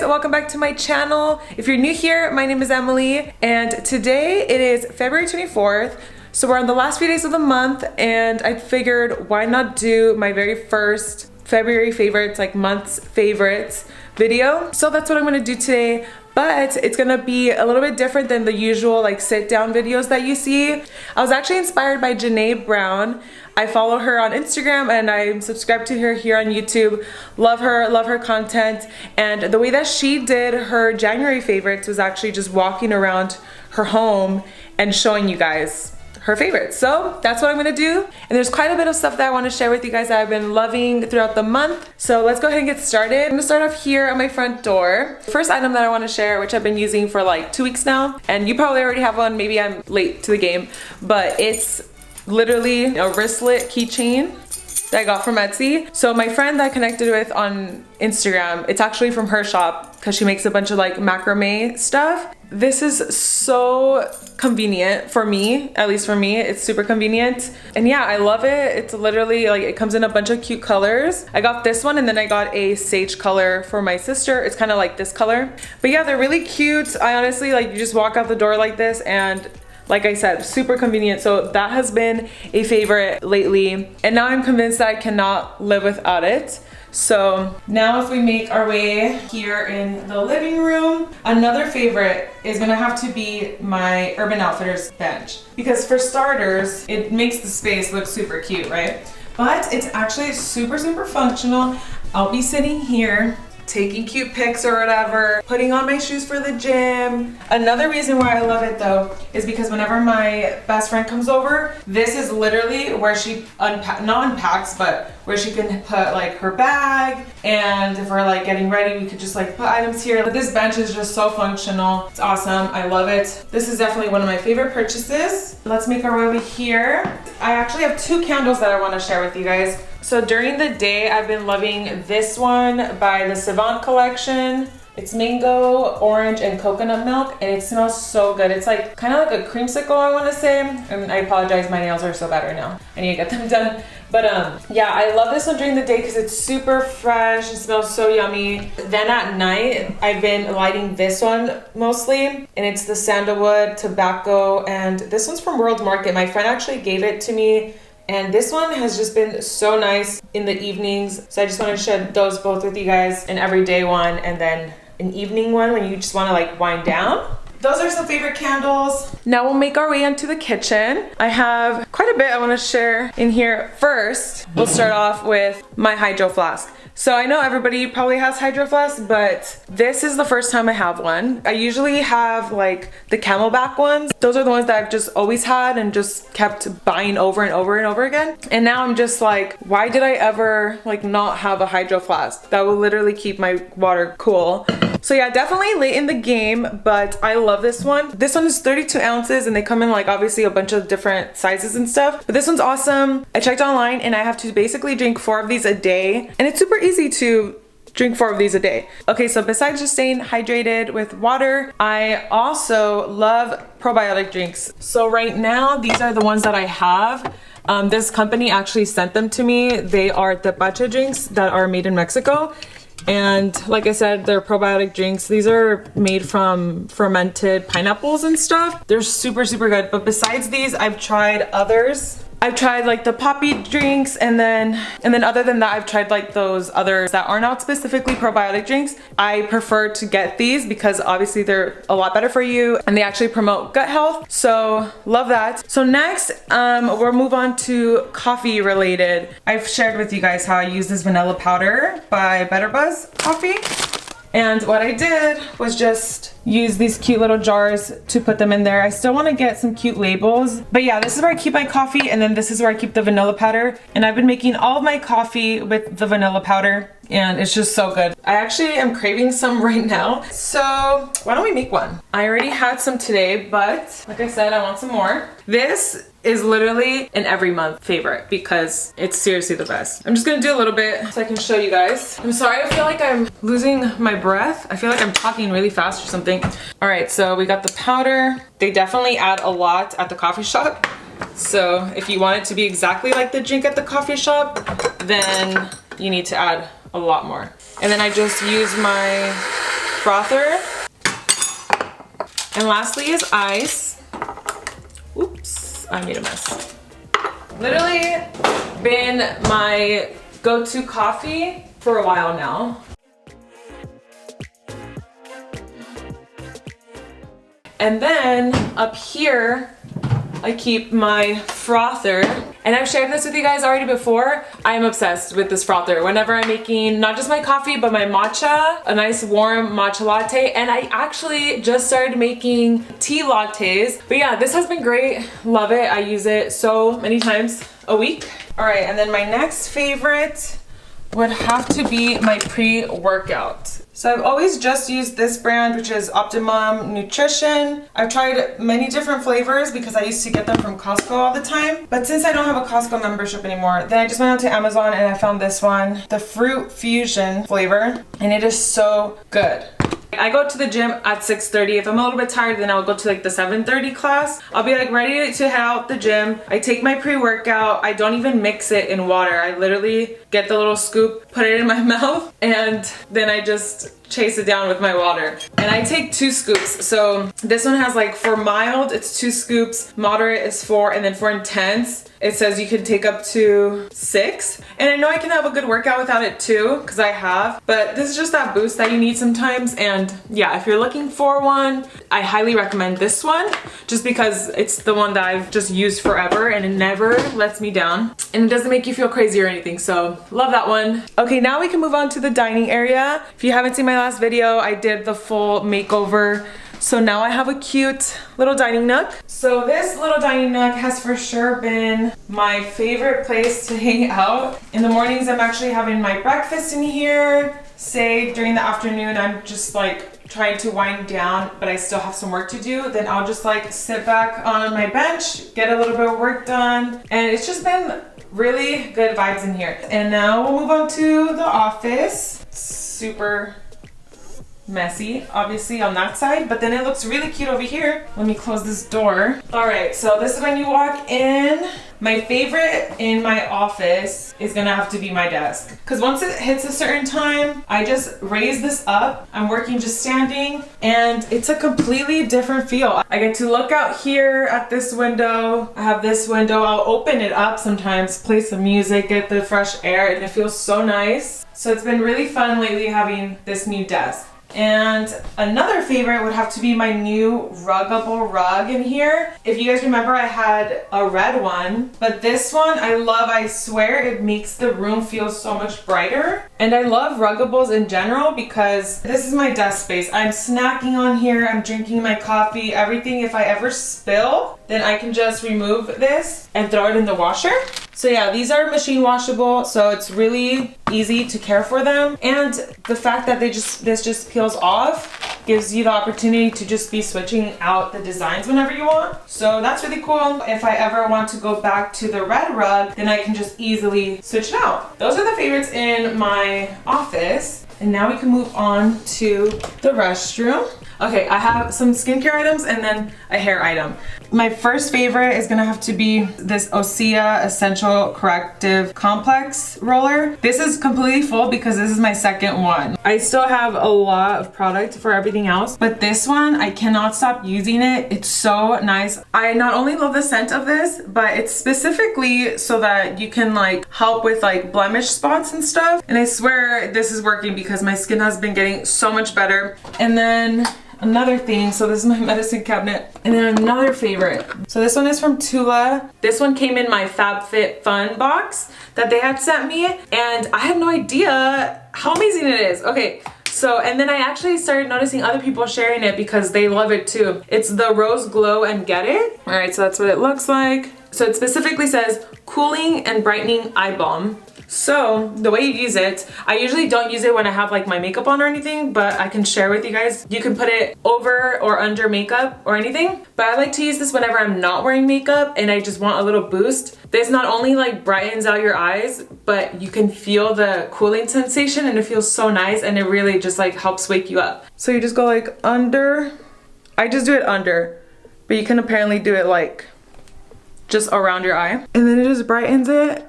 welcome back to my channel. If you're new here, my name is Emily, and today it is February 24th. So we're on the last few days of the month, and I figured why not do my very first February favorites, like month's favorites video. So that's what I'm gonna do today, but it's gonna be a little bit different than the usual like sit down videos that you see. I was actually inspired by Janae Brown. I follow her on Instagram and I'm subscribed to her here on YouTube. Love her content. And the way that she did her January favorites was actually just walking around her home and showing you guys her favorites. So that's what I'm gonna do. And there's quite a bit of stuff that I wanna share with you guys that I've been loving throughout the month. So let's go ahead and get started. I'm gonna start off here at my front door. First item that I wanna share, which I've been using for like 2 weeks now, and you probably already have one, maybe I'm late to the game, but it's literally a wristlet keychain that I got from Etsy. So my friend that I connected with on Instagram, it's actually from her shop because she makes a bunch of like macrame stuff. This is so convenient for me, at least for me, it's super convenient. And yeah, I love it. It's literally like, it comes in a bunch of cute colors. I got this one and then I got a sage color for my sister. It's kind of like this color. But yeah, they're really cute. I honestly, like, you just walk out the door like this and like I said, super convenient. So that has been a favorite lately. And now I'm convinced that I cannot live without it. So now if we make our way here in the living room, another favorite is gonna have to be my Urban Outfitters bench. Because for starters, it makes the space look super cute, right? But it's actually super functional. I'll be sitting here taking cute pics or whatever, putting on my shoes for the gym. Another reason why I love it though is because whenever my best friend comes over, this is literally where she not unpacks, but where she can put like her bag, and if we're like getting ready, we could just like put items here. But this bench is just so functional. It's awesome. I love it. This is definitely one of my favorite purchases. Let's make our way over here. I actually have 2 candles that I want to share with you guys. So during the day, I've been loving this one by the Savant collection. It's mango, orange, and coconut milk, and it smells so good. It's like kind of like a creamsicle, I want to say. And I apologize, my nails are so bad right now. I need to get them done. But yeah, I love this one during the day because it's super fresh and smells so yummy. Then at night, I've been lighting this one mostly, and it's the sandalwood, tobacco, and this one's from World Market. My friend actually gave it to me. And this one has just been so nice in the evenings. So I just want to share those both with you guys, an everyday one and then an evening one when you just want to like wind down. Those are some favorite candles. Now we'll make our way into the kitchen. I have quite a bit I want to share in here. First, we'll start off with my hydro flask. So I know everybody probably has hydro flasks, but this is the first time I have one. I usually have like the Camelback ones. Those are the ones that I've just always had and just kept buying over and over and over again. And now I'm just like, why did I ever like not have a hydro flask? That will literally keep my water cool. So yeah, definitely late in the game, but I love this one. This one is 32 ounces and they come in like obviously a bunch of different sizes and stuff. But this one's awesome. I checked online and I have to basically drink 4 of these a day. And it's super easy to drink 4 of these a day. Okay, so besides just staying hydrated with water, I also love probiotic drinks. So right now, these are the ones that I have. This company actually sent them to me. They are tepache drinks that are made in Mexico. And like I said, they're probiotic drinks. These are made from fermented pineapples and stuff. They're super good. But besides these, I've tried others. I've tried like the poppy drinks, and then other than that, I've tried like those others that are not specifically probiotic drinks. I prefer to get these because obviously they're a lot better for you and they actually promote gut health. So love that. So next, we'll move on to coffee related. I've shared with you guys how I use this vanilla powder by Better Buzz Coffee. And what I did was just use these cute little jars to put them in there. I still want to get some cute labels. But yeah, this is where I keep my coffee, and then this is where I keep the vanilla powder. And I've been making all of my coffee with the vanilla powder, and it's just so good. I actually am craving some right now. So why don't we make one? I already had some today, but like I said, I want some more. This is literally an every month favorite because it's seriously the best. I'm just gonna do a little bit so I can show you guys. I'm sorry, I feel like I'm losing my breath. I feel like I'm talking really fast or something. All right, so we got the powder. They definitely add a lot at the coffee shop. So if you want it to be exactly like the drink at the coffee shop, then you need to add a lot more. And then I just use my frother. And lastly is ice. Oops, I made a mess. Literally been my go-to coffee for a while now. And then up here, I keep my frother. And I've shared this with you guys already before. I am obsessed with this frother. Whenever I'm making not just my coffee, but my matcha, a nice warm matcha latte. And I actually just started making tea lattes. But yeah, this has been great. Love it. I use it so many times a week. All right, and then my next favorite would have to be my pre-workout. So I've always just used this brand, which is Optimum Nutrition. I've tried many different flavors because I used to get them from Costco all the time. But since I don't have a Costco membership anymore, then I just went out to Amazon and I found this one, the Fruit Fusion flavor, and it is so good. I go to the gym at 6:30. If I'm a little bit tired, then I'll go to like the 7:30 class. I'll be like ready to head out the gym. I take my pre-workout. I don't even mix it in water. I literally get the little scoop, put it in my mouth, and then I just chase it down with my water. And I take 2 scoops. So this one has like for mild, it's 2 scoops, moderate is 4, and then for intense, it says you can take up to 6. And I know I can have a good workout without it too, because I have, but this is just that boost that you need sometimes. And yeah, if you're looking for one, I highly recommend this one, just because it's the one that I've just used forever and it never lets me down. And it doesn't make you feel crazy or anything, so love that one. Okay, now we can move on to the dining area. If you haven't seen my last video, I did the full makeover. So now I have a cute little dining nook. So this little dining nook has for sure been my favorite place to hang out. In the mornings, I'm actually having my breakfast in here. Say during the afternoon, I'm just like trying to wind down, but I still have some work to do. Then I'll just like sit back on my bench, get a little bit of work done. And it's just been really good vibes in here. And now we'll move on to the office. Super messy, obviously, on that side, but then it looks really cute over here. Let me close this door. All right, so this is when you walk in. My favorite in my office is gonna have to be my desk, because once it hits a certain time, I just raise this up. I'm working just standing, and it's a completely different feel. I get to look out here at this window. I have this window. I'll open it up sometimes, play some music, get the fresh air, and it feels so nice. So it's been really fun lately having this new desk. And another favorite would have to be my new ruggable rug in here. If you guys remember, I had a red one, but this one I love. I swear it makes the room feel so much brighter. And I love ruggables in general because this is my desk space. I'm snacking on here, I'm drinking my coffee, everything. If I ever spill, then I can just remove this and throw it in the washer. So yeah, these are machine washable, so it's really easy to care for them. And the fact that this just peels off gives you the opportunity to just be switching out the designs whenever you want. So that's really cool. If I ever want to go back to the red rug, then I can just easily switch it out. Those are the favorites in my office. And now we can move on to the restroom. Okay, I have some skincare items and then a hair item. My first favorite is gonna have to be this Osea Essential Corrective Complex roller. This is completely full because this is my second one. I still have a lot of product for everything else, but this one, I cannot stop using it. It's so nice. I not only love the scent of this, but it's specifically so that you can like help with like blemish spots and stuff. And I swear this is working because my skin has been getting so much better. And then another thing, so this is my medicine cabinet. And then another favorite. So this one is from Tula. This one came in my FabFitFun box that they had sent me, and I have no idea how amazing it is. Okay, so, and then I actually started noticing other people sharing it because they love it too. It's the Rose Glow and Get It. All right, so that's what it looks like. So it specifically says cooling and brightening eye balm. So the way you use it, I usually don't use it when I have like my makeup on or anything, but I can share with you guys. You can put it over or under makeup or anything, but I like to use this whenever I'm not wearing makeup and I just want a little boost. This not only like brightens out your eyes, but you can feel the cooling sensation and it feels so nice, and it really just like helps wake you up. So you just go like under. I just do it under, but you can apparently do it like just around your eye, and then it just brightens it.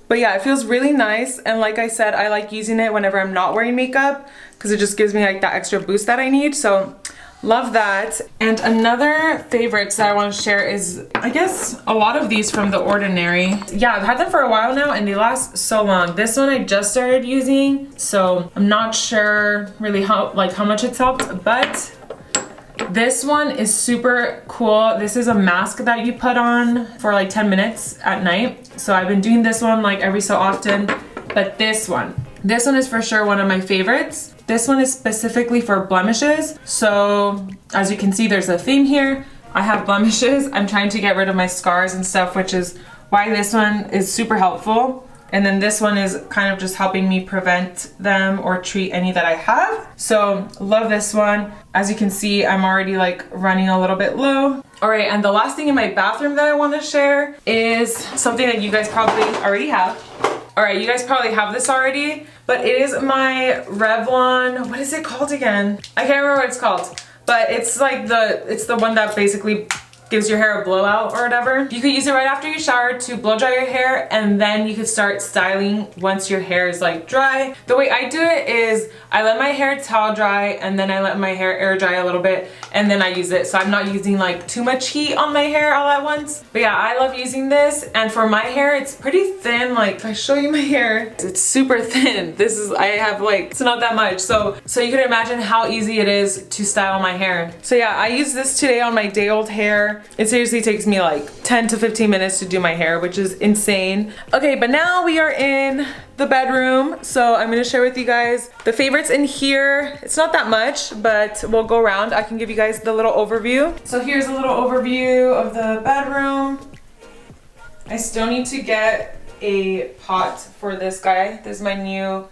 But yeah, it feels really nice, and like I said, I like using it whenever I'm not wearing makeup because it just gives me like that extra boost that I need. So love that. And another favorites that I want to share is, I guess, a lot of these from The Ordinary. Yeah, I've had them for a while now and they last so long. This one I just started using, so I'm not sure really how much it's helped, but this one is super cool. This is a mask that you put on for like 10 minutes at night. So I've been doing this one like every so often, but this one is for sure one of my favorites. This one is specifically for blemishes. So as you can see, there's a theme here. I have blemishes. I'm trying to get rid of my scars and stuff, which is why this one is super helpful. And then this one is kind of just helping me prevent them or treat any that I have. So love this one. As you can see, I'm already like running a little bit low. All right, and the last thing in my bathroom that I want to share is something that you guys probably already have. All right, you guys probably have this already, but it is my Revlon, what is it called again? I can't remember what it's called, but it's like it's the one that basically gives your hair a blowout or whatever. You could use it right after you shower to blow dry your hair, and then you could start styling once your hair is like dry. The way I do it is I let my hair towel dry and then I let my hair air dry a little bit and then I use it. So I'm not using like too much heat on my hair all at once. But yeah, I love using this, and for my hair it's pretty thin. Like if I show you my hair, it's super thin. I have like, it's not that much. So you can imagine how easy it is to style my hair. So yeah, I use this today on my day old hair. It seriously takes me like 10 to 15 minutes to do my hair, which is insane. Okay, but now we are in the bedroom. So I'm gonna share with you guys the favorites in here. It's not that much, but we'll go around. I can give you guys the little overview. So here's a little overview of the bedroom. I still need to get a pot for this guy. This is my new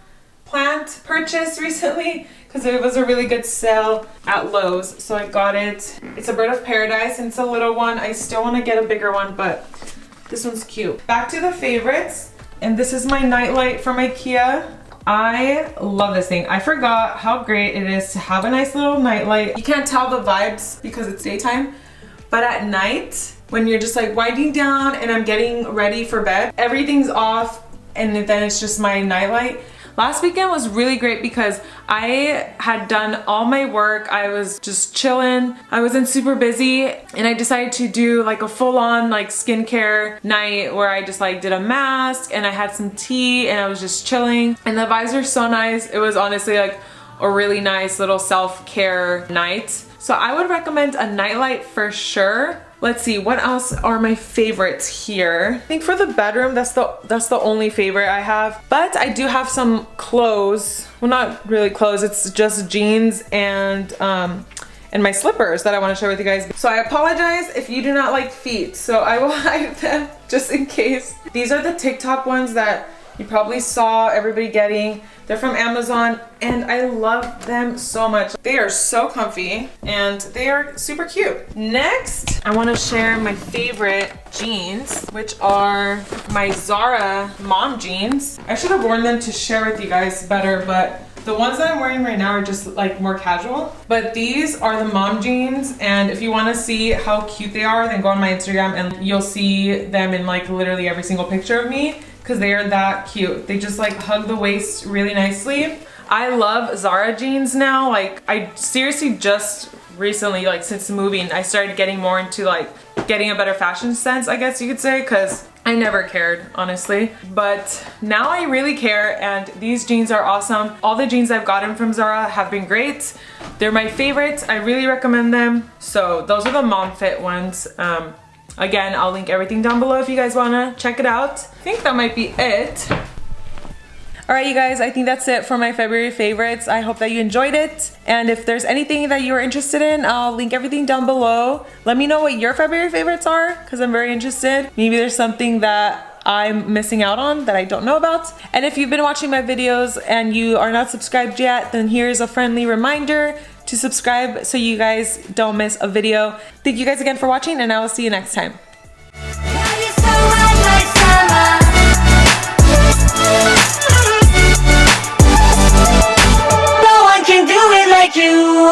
plant purchase recently because it was a really good sale at Lowe's, so I got it. It's a bird of paradise and it's a little one. I still want to get a bigger one, but this one's cute. Back to the favorites, and this is my nightlight from IKEA. I love this thing. I forgot how great it is to have a nice little nightlight. You can't tell the vibes because it's daytime, but at night when you're just like winding down and I'm getting ready for bed, everything's off and then it's just my nightlight. Last weekend was really great because I had done all my work. I was just chilling. I wasn't super busy, and I decided to do like a full-on like skincare night where I just like did a mask and I had some tea and I was just chilling. And the vibes were so nice. It was honestly like a really nice little self-care night. So I would recommend a nightlight for sure. Let's see, what else are my favorites here? I think for the bedroom, that's the only favorite I have. But I do have some clothes. Well, not really clothes, it's just jeans and my slippers that I want to share with you guys. So I apologize if you do not like feet, so I will hide them just in case. These are the TikTok ones that you probably saw everybody getting. They're from Amazon and I love them so much. They are so comfy and they are super cute. Next, I want to share my favorite jeans, which are my Zara mom jeans. I should have worn them to share with you guys better, but the ones that I'm wearing right now are just like more casual. But these are the mom jeans, and if you want to see how cute they are, then go on my Instagram and you'll see them in like literally every single picture of me, because they are that cute. They just like hug the waist really nicely. I love Zara jeans now. Like I seriously just recently, like since moving, I started getting more into like getting a better fashion sense, I guess you could say, because I never cared, honestly. But now I really care, and these jeans are awesome. All the jeans I've gotten from Zara have been great. They're my favorites. I really recommend them. So those are the mom fit ones. Again, I'll link everything down below if you guys wanna check it out. I think that might be it. All right, you guys, I think that's it for my February favorites. I hope that you enjoyed it. And if there's anything that you are interested in, I'll link everything down below. Let me know what your February favorites are, because I'm very interested. Maybe there's something that I'm missing out on that I don't know about. And if you've been watching my videos and you are not subscribed yet, then here's a friendly reminder to subscribe so you guys don't miss a video. Thank you guys again for watching, and I will see you next time. No one can do it like you.